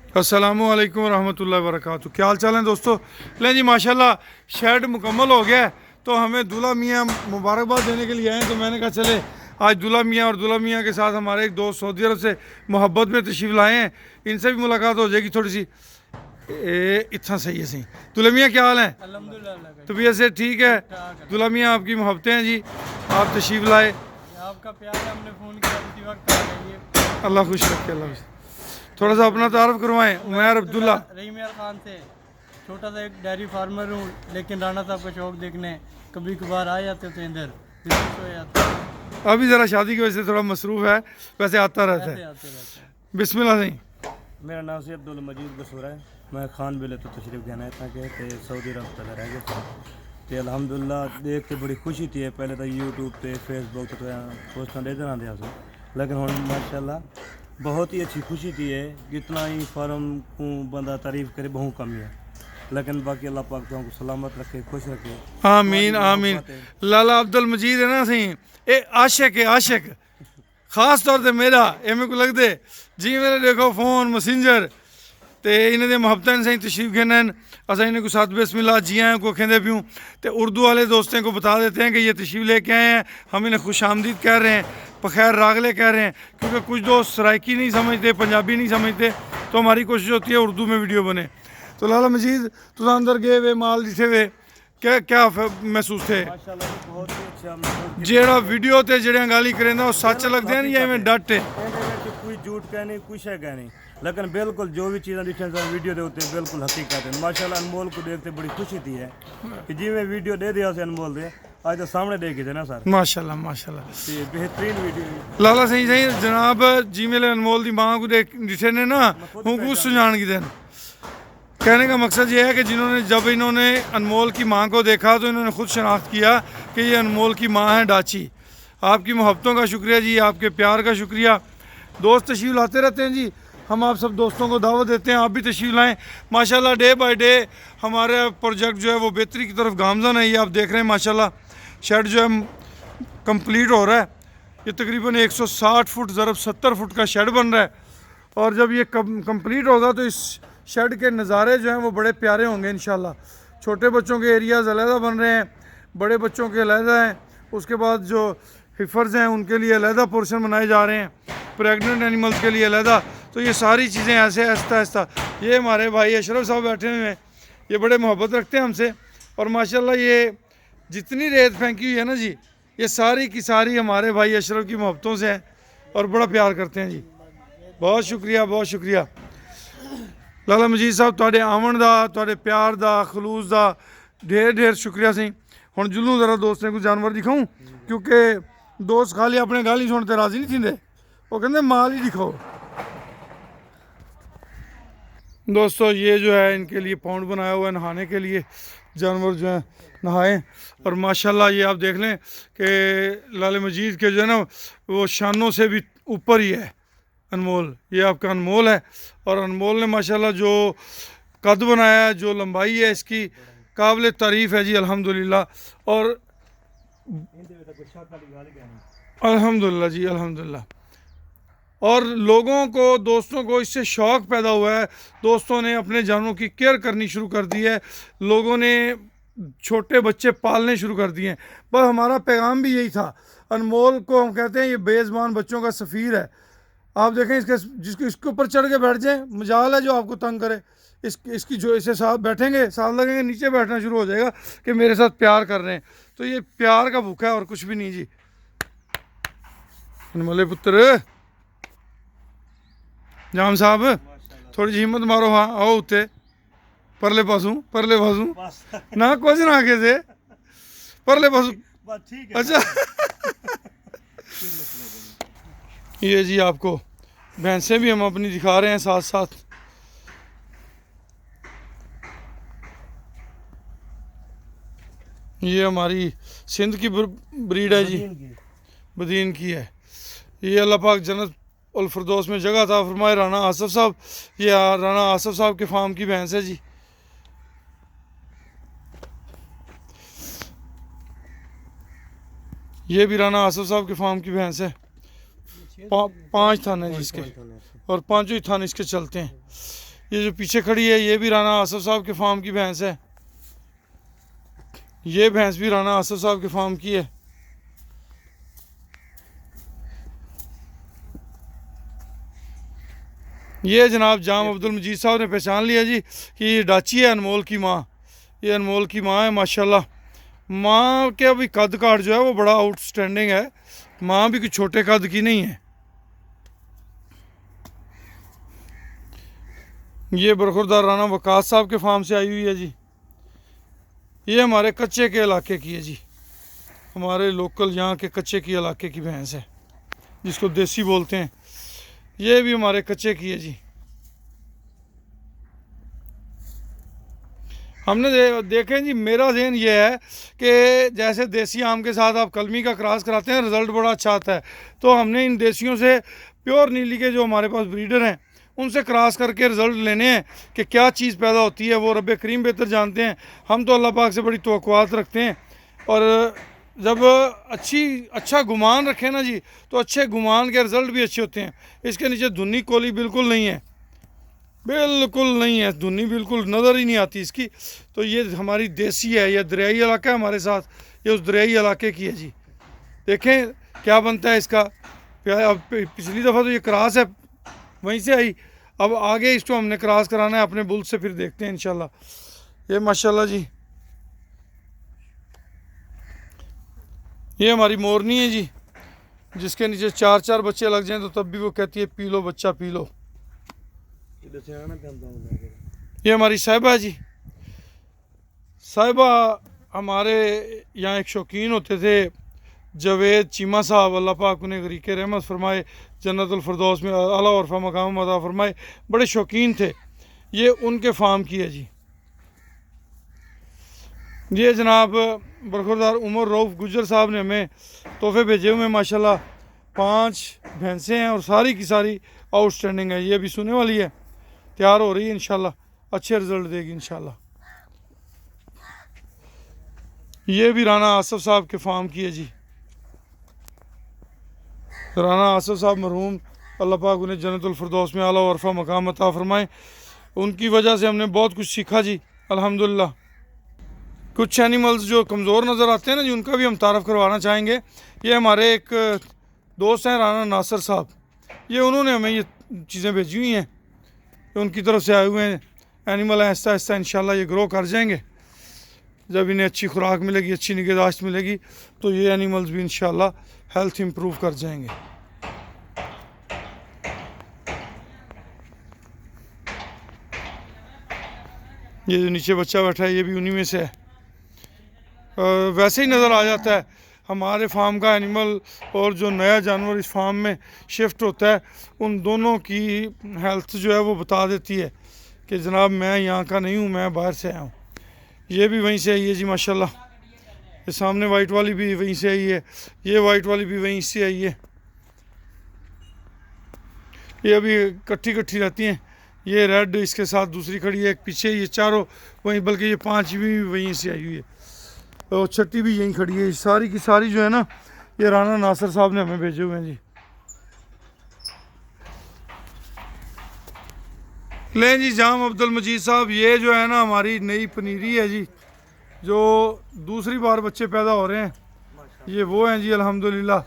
अस्सलामु अलैकुम रहमतुल्लाहि व बरकातहू। क्या हाल चाल है दोस्तों। लें जी माशाल्लाह शेड मुकम्मल हो गया है, तो हमें दूल्हा मियाँ मुबारकबाद देने के लिए आए हैं। तो मैंने कहा चले आज दूल्हा मियाँ और दूल्हा मियाँ के साथ हमारे एक दोस्त सऊदी अरब से मोहब्बत में तशरीफ़ लाए हैं, इनसे भी मुलाकात हो जाएगी थोड़ी सी। इतना सही है सही। दूल्हा मियाँ क्या हाल है? अल्हम्दुलिल्लाह। तबीयत से ठीक है? दूल्हा मियाँ आपकी मोहब्बतें हैं जी, आप तशरीफ़ लाए। आपका प्यार है, हमने फ़ोन किया इसी वक्त आ जाइए। अल्लाह खुश रखे, अल्लाह खुश। थोड़ा सा अपना तारफ़ करवाएं। उमैर अब्दुल्ला। रहीम यार खान से छोटा सा एक डेयरी फार्मर हूँ, लेकिन राणा साहब का शौक देखने कभी कभार आ जाते तो इधर हो जाते अभी ज़रा शादी की वजह से थोड़ा मसरूफ़ है, वैसे आता रहता है। आते रहते हैं। बिस्मिल्लाह सही। मेरा नाम से अब्दुल मजीद गसूरा है। मैं खान बिले तो तशरीफ गया है था कि सऊदी अरब तक रह गए थे। अल्हम्दुलिल्लाह देख के बड़ी खुशी थी। पहले तो यूट्यूब पे फेसबुक तो पोस्टां दे देना दिया सो, लेकिन हुण माशाल्लाह बहुत ही अच्छी खुशी थी है। जितना ही फार्म को बंदा तारीफ करे बहुत कमी है, लेकिन बाकी अल्लाह पाक तो हमको सलामत रखे, खुश रखे। आमीन आमीन। लाला अब्दुल मजीद है ना सही, ये आशिक है आशिक, खास तौर से मेरा ये मेरे को लगते जी मेरे देखो फोन मैसेंजर ते इन्हें दे मोहब्बत सही तशरीफ घेना असा इन्हें को साथ बिस्मिल्लाह जी आए को खेंदे प्यूँ। तो उर्दू वाले दोस्तों को बता देते हैं कि ये तशरीफ लेके आए हैं, हम इन्हें खुश आमदीद कह रहे हैं, बखैर रागले कह रहे हैं, क्योंकि कुछ दोस्त सराइकी नहीं समझते, पंजाबी नहीं समझते, तो हमारी कोशिश होती है उर्दू में वीडियो बने। तो लाला मजीद तुम अंदर गए वे माल दिखे वे क्या क्या महसूस थे? माशाल्लाह बहुत ही अच्छा मतलब जेड़ा वीडियो ते जेड़ियां गाली करें ना वो सच लगदे हैं या एवें डट है? कोई झूठ कहने कुछ है कहने, लेकिन बिल्कुल जो भी चीज़ें दिखे वीडियो दे उत्ते बिल्कुल हकीकत है। माशाल्लाह अनमोल को देखते बड़ी खुशी थी है कि जिवें वीडियो दे दिया से अनमोल दे आज तो सामने देखे थे ना सर। माशाल्लाह माशाल्लाह। ये बेहतरीन वीडियो। लाला सही सही जनाब जी मेरे अनमोल दी मां को देख दिखे ने ना हूँ कुछ सुझान की देन। कहने का मकसद ये है कि जिन्होंने जब इन्होंने अनमोल की मां को देखा तो इन्होंने खुद शनाख्त किया कि ये अनमोल की मां है डाची। आपकी मोहब्बतों का शुक्रिया जी, आपके प्यार का शुक्रिया। दोस्त तशरीफ़ लाते रहते हैं जी, हम आप सब दोस्तों को दावत देते हैं, आप भी तशरीफ़ लाएँ। माशाल्लाह डे बाय डे हमारा प्रोजेक्ट जो है वो बेहतरी की तरफ गामज़न है। ये आप देख रहे हैं माशाल्लाह शेड जो है कंप्लीट हो रहा है। ये तकरीबन 160 फुट ज़रब 70 फुट का शेड बन रहा है, और जब ये कंप्लीट होगा तो इस शेड के नज़ारे जो हैं वो बड़े प्यारे होंगे इंशाल्लाह। छोटे बच्चों के एरियाज़ अलहदा बन रहे हैं, बड़े बच्चों के अलहदा हैं, उसके बाद जो हिफर्स हैं उनके लिए अलहदा पोर्शन बनाए जा रहे हैं, प्रेग्नेंट एनिमल्स के लिए अलहदा। तो ये सारी चीज़ें ऐसे आहिस्ता आहिस्ता। ये हमारे भाई अशरफ साहब बैठे हुए हैं, ये बड़े मोहब्बत रखते हैं हमसे, और माशाल्लाह ये जितनी रेत फेंकी हुई है ना जी, ये सारी की सारी हमारे भाई अशरफ की मोहब्बतों से है और बड़ा प्यार करते हैं जी। बहुत शुक्रिया बहुत शुक्रिया। लाला मजीद साहब तुहाडे आवन दा, तुहाडे प्यार दा, खलूस दा ढेर ढेर शुक्रिया सी। हुण जुलूं जरा दोस्तें को जानवर दिखाऊं, क्योंकि दोस्त खाली अपने गाली सुनते राजी नहीं थींदे, वो कहते माल ही दिखाओ। दोस्तों ये जो है इनके लिए पौंड बनाया हुआ है नहाने के लिए, जानवर जो है नहाएं। और माशाल्लाह ये आप देख लें कि लाले मजीद के जो है ना वो शानों से भी ऊपर ही है अनमोल। ये आपका अनमोल है, और अनमोल ने माशाल्लाह जो कद बनाया है, जो लंबाई है इसकी काबिल तारीफ़ है जी अल्हम्दुलिल्लाह। और अल्हम्दुलिल्लाह जी अल्हम्दुलिल्लाह। और लोगों को दोस्तों को इससे शौक़ पैदा हुआ है, दोस्तों ने अपने जानवरों की केयर करनी शुरू कर दी है, लोगों ने छोटे बच्चे पालने शुरू कर दिए हैं। बस हमारा पैगाम भी यही था। अनमोल को हम कहते हैं ये बेज़बान बच्चों का सफ़ीर है। आप देखें इसके जिसको इसके ऊपर चढ़ के बैठ जाए मजाल है जो आपको तंग करे। इसकी जो इसे साथ बैठेंगे साथ लगेंगे नीचे बैठना शुरू हो जाएगा कि मेरे साथ प्यार कर रहे हैं। तो ये प्यार का भूखा है और कुछ भी नहीं जी। अनमोले पुत्र जाम साहब थोड़ी जी हिम्मत मारो, हाँ आओ उत्ते परले पासू ना कुछ ना आगे से परले पासू। अच्छा ये जी आपको भैंसें भी हम अपनी दिखा रहे हैं साथ साथ। ये हमारी सिंध की ब्रीड है जी, बदीन की है। ये अल्लाह पाक जन्नत उल फिरदौस में जगह था फरमाए राना आसफ साहब, ये राना आसफ साहब के फार्म की भैंस है जी। ये भी राना आसफ साहब के फार्म की भैंस है। 5 थान है जी इसके, और 5 ही थान इसके चलते हैं। ये जो पीछे खड़ी है ये भी राना आसिफ साहब के फार्म की भैंस है। ये भैंस भी राना आसिफ साहब के फार्म की है। ये जनाब जाम अब्दुल मजीद साहब ने पहचान लिया जी कि ये डाची है अनमोल की माँ। ये अनमोल की माँ है माशाल्लाह। माँ के अभी कद काट जो है वो बड़ा आउटस्टैंडिंग है। माँ भी कुछ छोटे कद की नहीं है। ये बरखुरदार राना वकास साहब के फार्म से आई हुई है जी। ये हमारे कच्चे के इलाके की है जी, हमारे लोकल यहाँ के कच्चे के इलाके की भैंस है जिसको देसी बोलते हैं। ये भी हमारे कच्चे की है जी। हमने देखें जी, मेरा ज़हन ये है कि जैसे देसी आम के साथ आप कलमी का क्रॉस कराते हैं रिज़ल्ट बड़ा अच्छा आता है, तो हमने इन देसियों से प्योर नीली के जो हमारे पास ब्रीडर हैं उनसे क्रॉस करके रिज़ल्ट लेने हैं कि क्या चीज़ पैदा होती है। वो रब करीम बेहतर जानते हैं, हम तो अल्लाह पाक से बड़ी तवक्कुआत रखते हैं। और जब अच्छा गुमान रखें ना जी, तो अच्छे गुमान के रिज़ल्ट भी अच्छे होते हैं। इसके नीचे धुन्नी कोली बिल्कुल नहीं है, बिल्कुल नहीं है, धुन्नी बिल्कुल नज़र ही नहीं आती इसकी। तो ये हमारी देसी है, यह दरियाई इलाका है हमारे साथ, ये उस दरियाई इलाके की है जी। देखें क्या बनता है इसका। अब पिछली दफ़ा तो ये क्रॉस है वहीं से आई, अब आगे इसको हमने क्रॉस कराना है अपने बुल से, फिर देखते हैं इंशाल्लाह। ये माशाल्लाह जी, ये हमारी मोरनी है जी, जिसके नीचे 4-4 बच्चे लग जाएं तो तब भी वो कहती है पी लो बच्चा पी लो। ये हमारी साहिबा है जी। साहिबा हमारे यहाँ एक शौकीन होते थे जवेद चीमा साहब, अल्लाह पाक उन्हें गरीके रहमत फरमाए, जन्नतुल फिरदौस में आला और मकाम अता फरमाए, बड़े शौकीन थे। ये उनके फार्म की है जी। ये जनाब बरखुरदार उमर रऊफ़ गुजर साहब ने हमें तोहफे भेजे हुए माशाल्लाह। 5 भैंसें हैं और सारी की सारी आउटस्टैंडिंग है। ये भी सुने वाली है, तैयार हो रही है इंशाल्लाह, अच्छे रिज़ल्ट देगी इंशाल्लाह। ये भी राना आसिफ साहब के फार्म की है जी। राना आसिफ साहब मरहूम, अल्लाह पाक उन्हें जन्नतुल फिरदौस में आला और मकाम अता फरमाए। उनकी वजह से हमने बहुत कुछ सीखा जी अल्हम्दुलिल्लाह। कुछ एनिमल्स जो कमज़ोर नज़र आते हैं ना जी, उनका भी हम तारफ़ करवाना चाहेंगे। ये हमारे एक दोस्त हैं राना नासिर साहब, ये उन्होंने हमें ये चीज़ें भेजी हुई हैं, उनकी तरफ से आए हुए हैं एनिमल। आहिस्ता आहिस्ता इंशाल्लाह ये ग्रो कर जाएंगे। जब इन्हें अच्छी खुराक मिलेगी, अच्छी निगहदाश्त मिलेगी, तो ये एनिमल्स भी इंशाल्लाह हेल्थ इम्प्रूव कर जाएंगे। ये जो नीचे बच्चा बैठा है ये भी उन्हीं में से है। वैसे ही नज़र आ जाता है हमारे फार्म का एनिमल और जो नया जानवर इस फार्म में शिफ्ट होता है, उन दोनों की हेल्थ जो है वो बता देती है कि जनाब मैं यहाँ का नहीं हूँ, मैं बाहर से आया हूँ। ये भी वहीं से आई है जी माशाल्लाह। ये सामने वाइट वाली भी वहीं से आई है, ये वाइट वाली भी वहीं से आई है। ये अभी इकट्ठी रहती हैं। ये रेड इसके साथ दूसरी खड़ी है, एक पीछे, ये चारों वहीं, बल्कि ये 5 भी वहीं से आई हुई है और छठी भी यहीं खड़ी है। सारी की सारी जो है ना, ये राना नासिर साहब ने हमें भेजे हुए हैं जी। लें जी जाम अब्दुल मजीद साहब, ये जो है ना हमारी नई पनीरी है जी, जो दूसरी बार बच्चे पैदा हो रहे हैं, ये वो हैं जी अल्हम्दुलिल्लाह।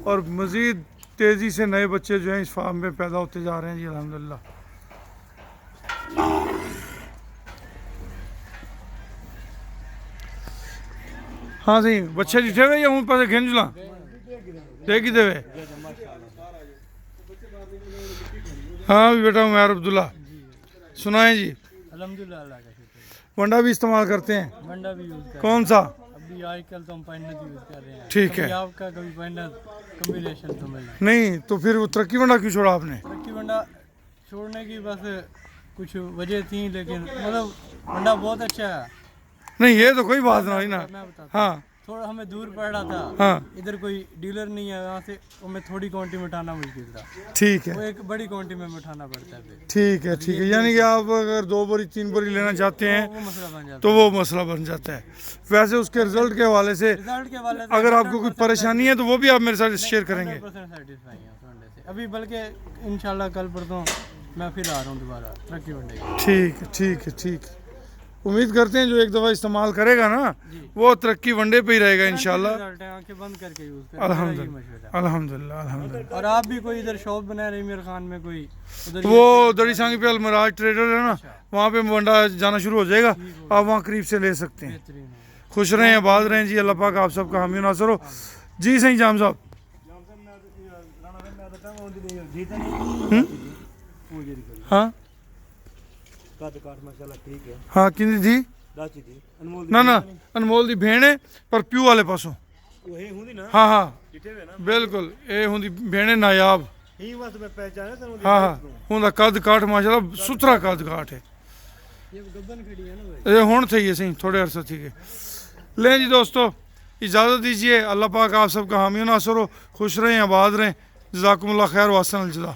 और मज़ीद तेज़ी से नए बच्चे जो हैं इस फार्म में पैदा होते जा रहे हैं जी अल्हम्दुलिल्लाह। हाँ सही बच्चे जिठे हुए या उन पास घेंजुला देखी देवे। हाँ भी बेटा उमर अब्दुल्ला सुनाए जी। अल्हम्दुलिल्लाह अल्लाह का शुक्र। वंडा भी इस्तेमाल करते हैं? वंडा भी यूज़ कर कौन सा? अभी आजकल तो हम पैंडत यूज़ कर रहे हैं। ठीक है। कभी आपका कभी पैंडत कॉम्बिनेशन तो मिला नहीं तो फिर वो तरक्की वंडा क्यों छोड़ा आपने? तरक्की वंडा छोड़ने की बस कुछ वजह थी, लेकिन मतलब वंडा बहुत अच्छा है। नहीं ये तो कोई बात नहीं ना। मैं बताता हूँ। हाँ थोड़ा हमें दूर पड़ रहा था, हाँ इधर कोई डीलर नहीं है, वहाँ से हमें थोड़ी क्वांटिटी में उठाना मुश्किल था, ठीक वो है एक बड़ी क्वांटिटी में उठाना पड़ता है फिर। ठीक है। यानी कि आप अगर 2 बोरी 3 बोरी लेना चाहते हैं वो मसला बन जाता तो वो मसला बन जाता है। वैसे उसके रिजल्ट के हवाले से है। रिजल्ट के वाले से अगर आपको कोई परेशानी है तो वो भी आप मेरे साथ शेयर करेंगे। 100% सेटिस्फाई है उस वंडे से। अभी बल्कि इंशाल्लाह कल परसों मैं फिर आ रहा हूँ दोबारा तरक्की वनडे की। ठीक है ठीक है ठीक है। उम्मीद करते हैं जो एक दफ़ा इस्तेमाल करेगा ना वो तरक्की वनडे पे ही रहेगा इंशाल्लाह। रिजल्ट है, आंखें बंद करके यूज़ करें, मेरा अल्हम्दुलिल्लाह यही मशवरा है। अल्हम्दुलिल्लाह अल्हम्दुलिल्लाह। और आप भी कोई इधर शॉप बना रहे मीर खान में कोई उधर वो दड़ी सांगी पे अलमराज ट्रेडर है ना, वहाँ पे वंडा जाना शुरू हो जाएगा, आप वहाँ करीब से ले सकते हैं। बेहतरीन है। खुश रहें, आबाद रहें जी, अल्लाह पाक आप सबका हामी नासर हो। जी सही जाम साहब। हाँ कद काट माशाल्लाह ठीक है। हाँ किन्नी थी? दाची थी अनमोल ना ना अनमोल दी भेण है पर प्यू वाले पासों। वो है हुंदी ना हाँ हाँ किथे वे ना बिल्कुल ये हुंदी भेणे नायाब। ही बस मैं पहचाने तनु हाँ हाँ हुंदा कद काठ माशाल्लाह सुथरा कद काठ है। ये गब्बन खड़ी है ना भाई। ये हुण थी है सही थोड़े अरसे थी के। लें जी दोस्तों इजाज़त दीजिए, अल्लाह पाक आप सबका हामी नासर हो। खुश रहें, आबाद रहें। जज़ाकुमुल्लाह खैर व अहसन अल जज़ा।